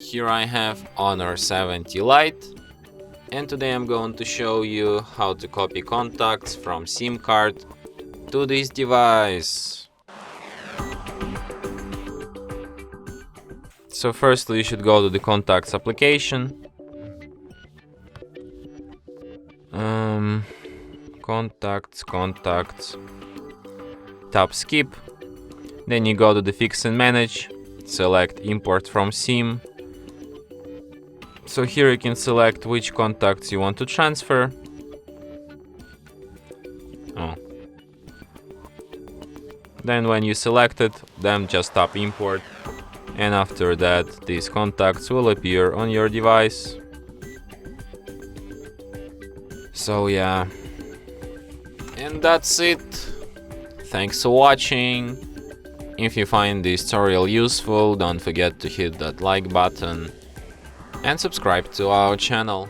Here I have Honor 70 Lite, and today I'm going to show you how to copy contacts from SIM card to this device. So firstly you should go to the contacts application. Contacts, tap skip, then you go to the fix and manage, select import from SIM. So here you can select which contacts you want to transfer. Then when you select it, then just tap import, and after that these contacts will appear on your device. So yeah, and that's it. Thanks for watching. If you find this tutorial useful, don't forget to hit that like button and subscribe to our channel.